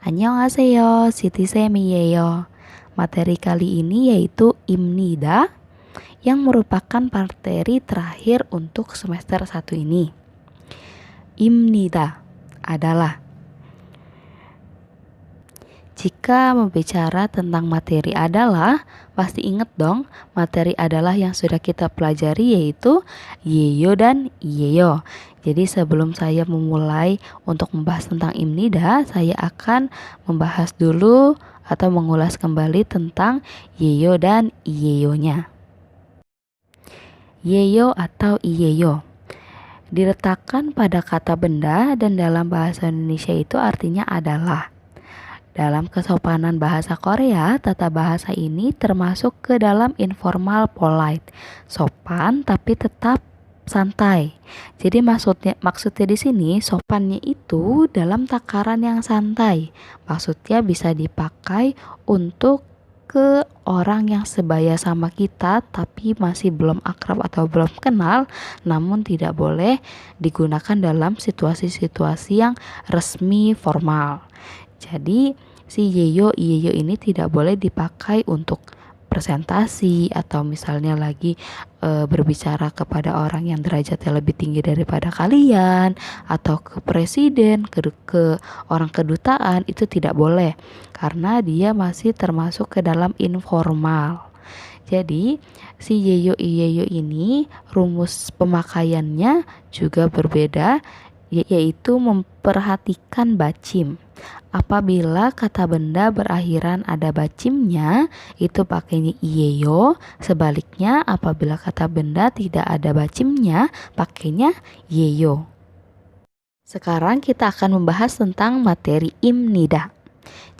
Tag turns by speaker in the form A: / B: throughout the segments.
A: 안녕하세요, 시티쌤이에요. Materi kali ini yaitu imnida yang merupakan materi terakhir untuk semester 1 ini. Imnida adalah jika membicara tentang materi adalah, pasti ingat dong materi adalah yang sudah kita pelajari yaitu yeyo dan iyeyo. Jadi sebelum saya memulai untuk membahas tentang imnida, saya akan membahas dulu atau mengulas kembali tentang yeyo dan iyeyonya. Yeyo atau iyeyo diletakkan pada kata benda dan dalam bahasa Indonesia itu artinya adalah. Dalam kesopanan bahasa Korea, tata bahasa ini termasuk ke dalam informal polite, sopan tapi tetap santai. Jadi maksudnya di sini sopannya itu dalam takaran yang santai. Maksudnya bisa dipakai untuk ke orang yang sebaya sama kita tapi masih belum akrab atau belum kenal, namun tidak boleh digunakan dalam situasi-situasi yang resmi formal. Jadi si yeyo iyeyo ini tidak boleh dipakai untuk presentasi atau misalnya lagi berbicara kepada orang yang derajatnya lebih tinggi daripada kalian atau ke presiden, ke orang kedutaan, itu tidak boleh karena dia masih termasuk ke dalam informal. Jadi si yeyo iyeyo ini rumus pemakaiannya juga berbeda, yaitu memperhatikan bacim. Apabila kata benda berakhiran ada bacimnya, itu pakainya iyeyo. Sebaliknya, apabila kata benda tidak ada bacimnya, pakainya yeyo. Sekarang kita akan membahas tentang materi imnida.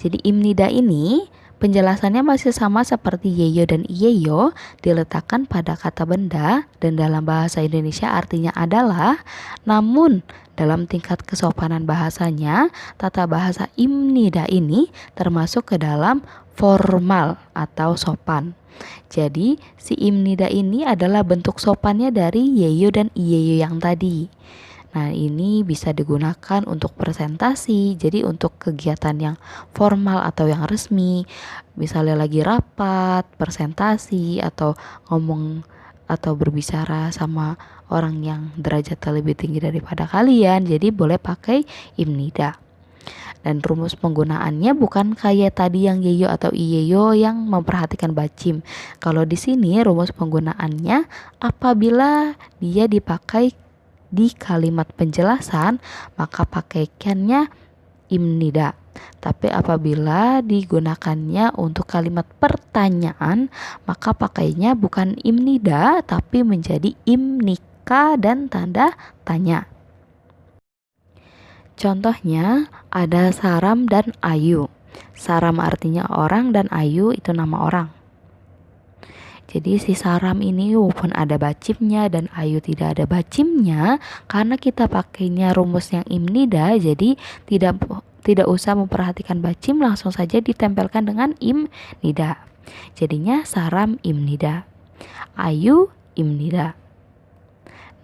A: Jadi imnida ini penjelasannya masih sama seperti yeyo dan iyeyo, diletakkan pada kata benda dan dalam bahasa Indonesia artinya adalah. Namun dalam tingkat kesopanan bahasanya, tata bahasa imnida ini termasuk ke dalam formal atau sopan. Jadi si imnida ini adalah bentuk sopannya dari yeyo dan iyeyo yang tadi. Nah, ini bisa digunakan untuk presentasi, jadi untuk kegiatan yang formal atau yang resmi, misalnya lagi rapat, presentasi, atau ngomong atau berbicara sama orang yang derajatnya lebih tinggi daripada kalian, jadi boleh pakai imnida. Dan rumus penggunaannya bukan kayak tadi yang yeyo atau iyeyo yang memperhatikan bacim. Kalau di sini rumus penggunaannya apabila dia dipakai di kalimat penjelasan, maka pakaikannya imnida. Tapi apabila digunakannya untuk kalimat pertanyaan, maka pakainya bukan imnida tapi menjadi imnika dan tanda tanya. Contohnya ada Saram dan Ayu. Saram artinya orang dan Ayu itu nama orang. Jadi si Saram ini walaupun ada bacimnya dan Ayu tidak ada bacimnya, karena kita pakainya rumus yang imnida, jadi tidak usah memperhatikan bacim, langsung saja ditempelkan dengan imnida. Jadinya Saram imnida, Ayu imnida.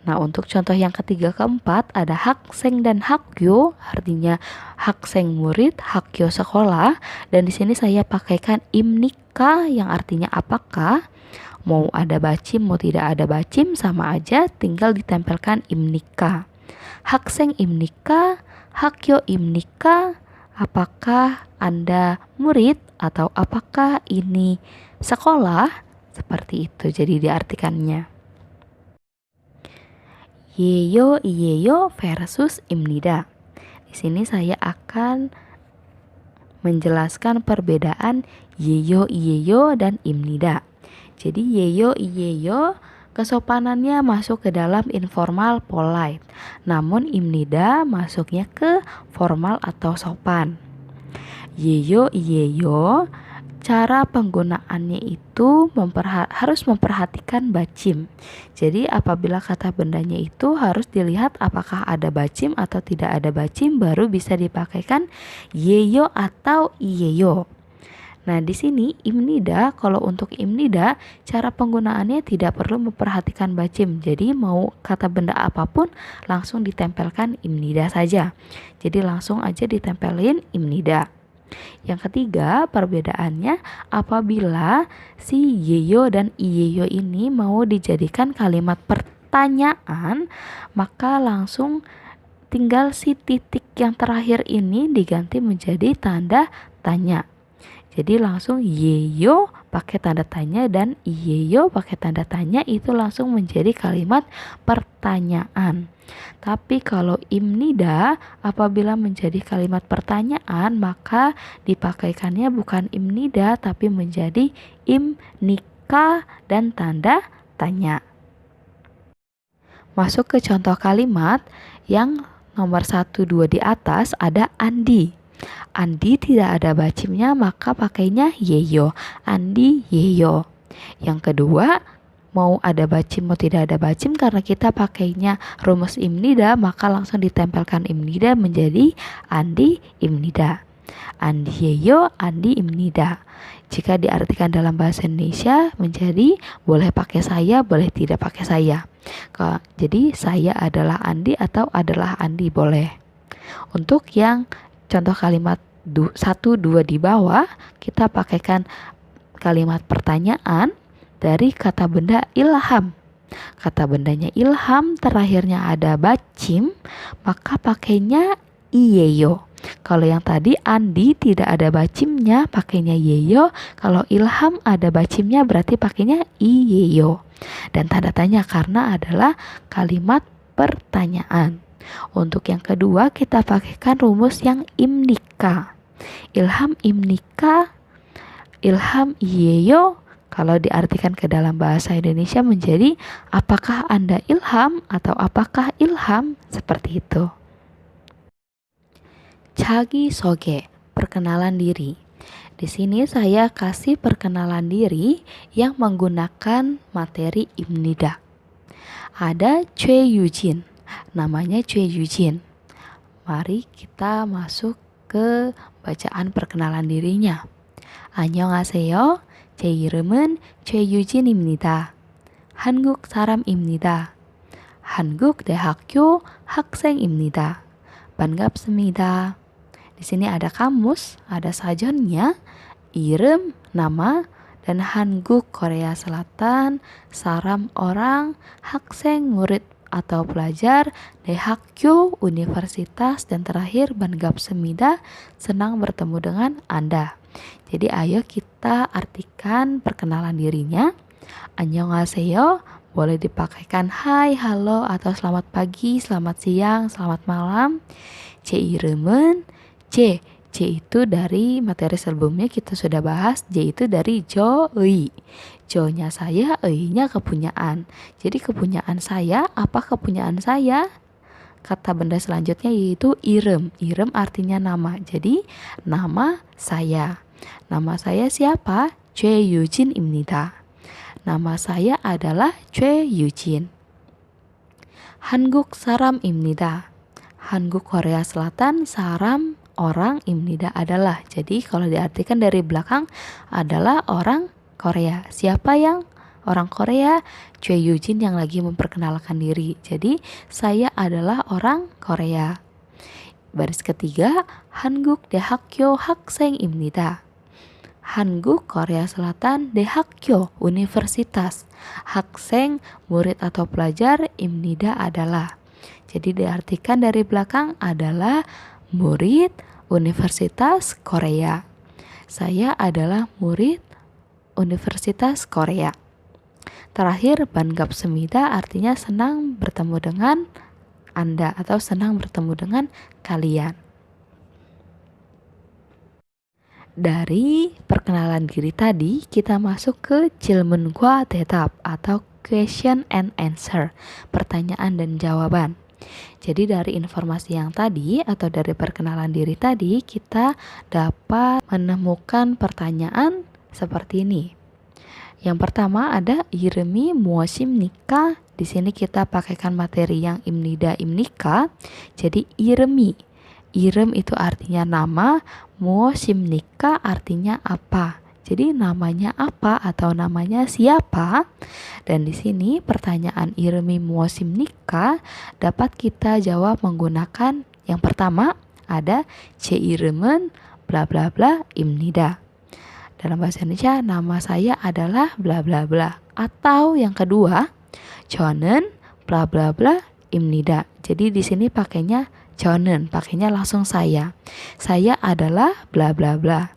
A: Nah, untuk contoh yang ketiga keempat ada Hakseng dan Hakyo, artinya Hakseng murid, Hakyo sekolah, dan di sini saya pakaikan imnika yang artinya apakah. Mau ada bacim mau tidak ada bacim sama aja, tinggal ditempelkan imnika. Hakseng imnika, Hakyo imnika, apakah Anda murid atau apakah ini sekolah? Seperti itu jadi diartikannya. Yeyo iyeyo versus imnida. Di sini saya akan menjelaskan perbedaan yeyo iyeyo dan imnida. Jadi yeyo iyeyo kesopanannya masuk ke dalam informal polite, namun imnida masuknya ke formal atau sopan. Yeyo iyeyo cara penggunaannya itu harus memperhatikan bacim. Jadi apabila kata bendanya itu harus dilihat apakah ada bacim atau tidak ada bacim, baru bisa dipakaikan yeyo atau iyeyo. Nah, di sini imnida, kalau untuk imnida cara penggunaannya tidak perlu memperhatikan bacim. Jadi mau kata benda apapun langsung ditempelkan imnida saja. Jadi langsung aja ditempelin imnida. Yang ketiga, perbedaannya apabila si yeyo dan iyeyo ini mau dijadikan kalimat pertanyaan, maka langsung tinggal si titik yang terakhir ini diganti menjadi tanda tanya. Jadi langsung yeyo pakai tanda tanya dan iyeyo pakai tanda tanya, itu langsung menjadi kalimat pertanyaan. Tapi kalau imnida apabila menjadi kalimat pertanyaan, maka dipakaikannya bukan imnida tapi menjadi imnika dan tanda tanya. Masuk ke contoh kalimat yang nomor 1, 2 di atas ada Andi. Andi tidak ada bacimnya maka pakainya yeyo. Andi yeyo. Yang kedua, mau ada bacim mau tidak ada bacim, karena kita pakainya rumus imnida maka langsung ditempelkan imnida menjadi Andi imnida. Andi yeyo, Andi imnida. Jika diartikan dalam bahasa Indonesia menjadi boleh pakai saya, boleh tidak pakai saya. Jadi saya adalah Andi atau adalah Andi boleh. Untuk yang contoh kalimat 1, 2 di bawah, kita pakaikan kalimat pertanyaan dari kata benda ilham. Kata bendanya ilham, terakhirnya ada bacim, maka pakainya iyeyo. Kalau yang tadi Andi tidak ada bacimnya, pakainya yeyo. Kalau ilham ada bacimnya, berarti pakainya iyeyo. Dan tanda tanya karena adalah kalimat pertanyaan. Untuk yang kedua, kita pakaikan rumus yang imnika. Ilham imnika, ilham iyeyo. Kalau diartikan ke dalam bahasa Indonesia menjadi apakah Anda ilham atau apakah ilham, seperti itu. Chagi soge, perkenalan diri. Di sini saya kasih perkenalan diri yang menggunakan materi imnida. Ada Choi Yujin, namanya Choi Yujin. Mari kita masuk ke bacaan perkenalan dirinya. 안녕하세요. 제 이름은 최유진입니다. 한국 사람입니다. 한국 대학교 학생입니다. 반갑습니다. Di sini ada kamus, ada sajonnya, i름, nama, dan Hanguk Korea Selatan, saram orang, 학생 murid atau pelajar, 대학교 universitas, dan terakhir 반갑습니다, senang bertemu dengan Anda. Jadi ayo kita artikan perkenalan dirinya. 안녕하세요 boleh dipakaikan hai, halo, atau selamat pagi, selamat siang, selamat malam. 제 이름은 J itu dari materi sebelumnya kita sudah bahas. J itu dari jo'i. Jo-nya saya, ei-nya kepunyaan. Jadi kepunyaan saya, apa kepunyaan saya? Kata benda selanjutnya yaitu irem. Irem artinya nama. Jadi nama saya. Nama saya siapa? Choi Yujin입니다. Nama saya adalah Choi Yujin. 한국 사람입니다. 한국 Korea Selatan, saram orang, imnida adalah. Jadi kalau diartikan dari belakang adalah orang Korea. Siapa yang orang Korea? Choi Yujin yang lagi memperkenalkan diri. Jadi saya adalah orang Korea. Baris ketiga, 한국 대학교 학생입니다. 한국 Korea Selatan, 대학교 universitas, 학생 murid atau pelajar, imnida adalah. Jadi diartikan dari belakang adalah murid Universitas Korea. Saya adalah murid Universitas Korea. Terakhir, 반갑습니다 artinya senang bertemu dengan Anda atau senang bertemu dengan kalian. Dari perkenalan diri tadi, kita masuk ke 질문과 대답 atau question and answer, pertanyaan dan jawaban. Jadi dari informasi yang tadi atau dari perkenalan diri tadi, kita dapat menemukan pertanyaan seperti ini. Yang pertama ada 이름이 무엇입니까? Di sini kita pakaikan materi yang imnida imnika. Jadi 이름이, 이름 itu artinya nama, 무엇입니까 artinya apa. Jadi namanya apa atau namanya siapa? Dan di sini pertanyaan 이름이 무엇입니까 dapat kita jawab menggunakan yang pertama ada 제 이름은 bla bla bla 입니다. Dalam bahasa Indonesia, nama saya adalah bla bla bla. Atau yang kedua, 저는 bla bla bla 입니다. Jadi di sini pakainya 저는, pakainya langsung saya. Saya adalah bla bla bla.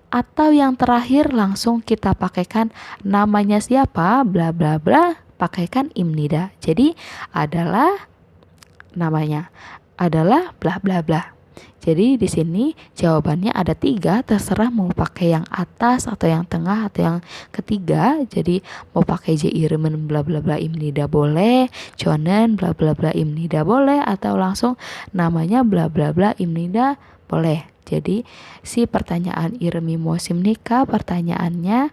A: Atau yang terakhir langsung kita pakaikan namanya siapa, bla bla bla, pakaikan 입니다. Jadi adalah namanya adalah bla bla bla. Jadi di sini jawabannya ada 3, terserah mau pakai yang atas atau yang tengah atau yang ketiga. Jadi mau pakai 제 이름은 bla bla bla 입니다 boleh, 저는 bla bla bla 입니다 boleh, atau langsung namanya bla bla bla 입니다 boleh. Jadi si pertanyaan 이름이 무엇입니까? Pertanyaannya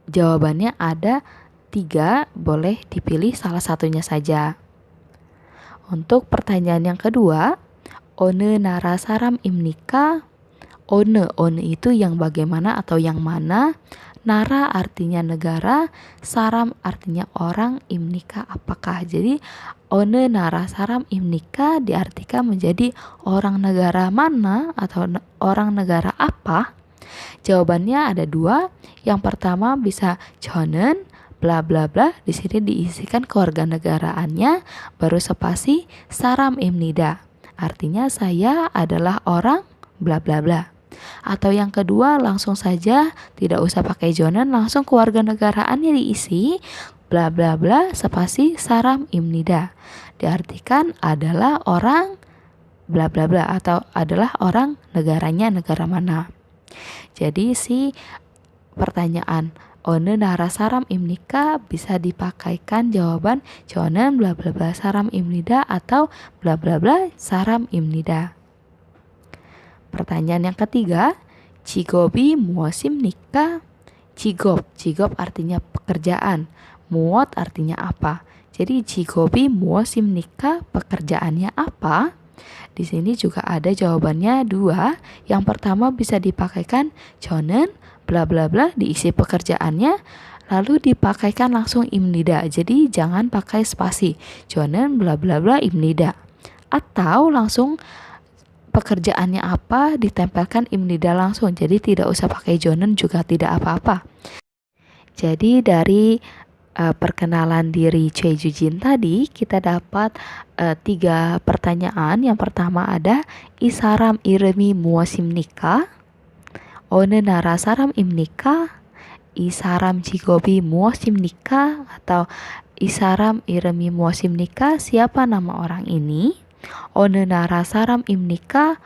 A: jawabannya ada 3, boleh dipilih salah satunya saja. Untuk pertanyaan yang kedua, 어느 나라 사람입니까? 어느 itu yang bagaimana atau yang mana, nara artinya negara, saram artinya orang, imnika apakah. Jadi 어느 나라 사람입니까 diartikan menjadi orang negara mana atau orang negara apa. Jawabannya ada 2. Yang pertama bisa 저는 bla bla bla, di sini diisikan kewarganegaraannya baru spasi 사람입니다. Artinya saya adalah orang bla bla bla. Atau yang kedua langsung saja tidak usah pakai 저는, langsung kewarganegaraannya diisi bla bla bla spasi 사람입니다. Diartikan adalah orang bla bla bla atau adalah orang negaranya negara mana. Jadi si pertanyaan 어느 나라 사람입니까 bisa dipakaikan jawaban 저는 bla bla bla 사람입니다 atau bla bla bla 사람입니다. Pertanyaan yang ketiga, 직업이 무엇입니까? 직업 artinya pekerjaan, 무엇 artinya apa. Jadi 직업이 무엇입니까? Pekerjaannya apa? Di sini juga ada jawabannya 2. Yang pertama bisa dipakaikan 저는 bla bla bla diisi pekerjaannya, lalu dipakaikan langsung 입니다. Jadi jangan pakai spasi. 저는 bla bla bla 입니다. Atau langsung pekerjaannya apa ditempelkan 입니다 langsung. Jadi tidak usah pakai 저는 juga tidak apa-apa. Jadi dari perkenalan diri Choi Jujin tadi kita dapat 3 pertanyaan. Yang pertama ada 이 사람 이름이 무엇입니까? 어느 나라 사람입니까? 이 사람 직업이 무엇입니까? Atau 이 사람 이름이 무엇입니까? Siapa nama orang ini? 어느 나라 사람입니까?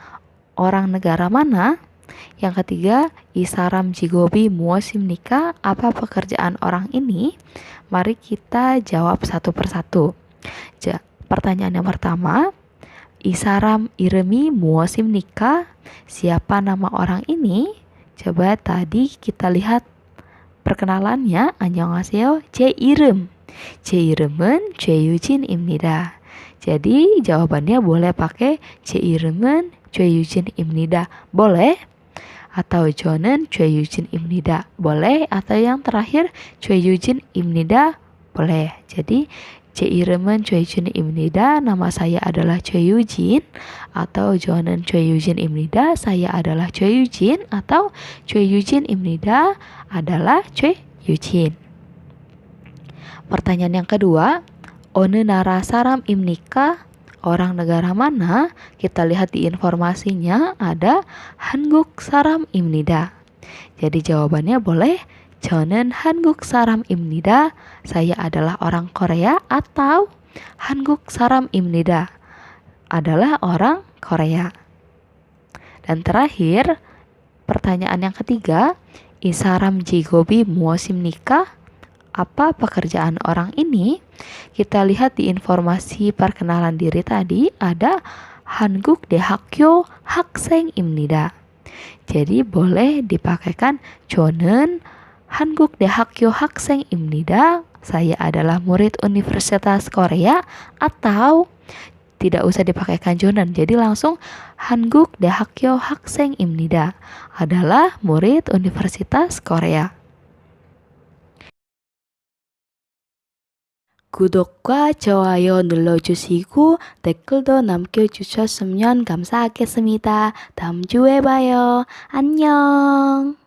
A: Orang negara mana? Yang ketiga, 이 사람 직업이 무엇입니까? Apa pekerjaan orang ini? Mari kita jawab satu persatu. Pertanyaan yang pertama, 이 사람 이름이 무엇입니까? Siapa nama orang ini? Coba tadi kita lihat perkenalannya. 안녕하세요. 제 이름은 최유진입니다. Jadi jawabannya boleh pakai 제 이름은 최유진입니다. Boleh. Atau 저는 최유진입니다. Boleh. Atau yang terakhir 최유진입니다. Boleh. Jadi 제 이름은 최유진입니다. Nama saya adalah 최유진. Atau 저는 최유진입니다. Saya adalah 최유진. Atau 최유진입니다 adalah 최유진. Pertanyaan yang kedua, 어느 나라 사람입니까? Orang negara mana? Kita lihat di informasinya ada 한국 사람입니다. Jadi jawabannya boleh 저는 한국 사람입니다. Saya adalah orang Korea. Atau 한국 사람입니다 adalah orang Korea. Dan terakhir, pertanyaan yang ketiga, 이 사람 직업이 무엇입니까? Apa pekerjaan orang ini? Kita lihat di informasi perkenalan diri tadi ada 한국 대학교 학생입니다. Jadi boleh dipakaikan 저는 한국 대학교 학생입니다. Saya adalah murid Universitas Korea. Atau tidak usah dipakaikan 저는. Jadi langsung 한국 대학교 학생입니다 adalah murid Universitas Korea. 구독과 좋아요 눌러주시고 댓글도 남겨주셨으면 감사하겠습니다. 다음 주에 봐요. 안녕.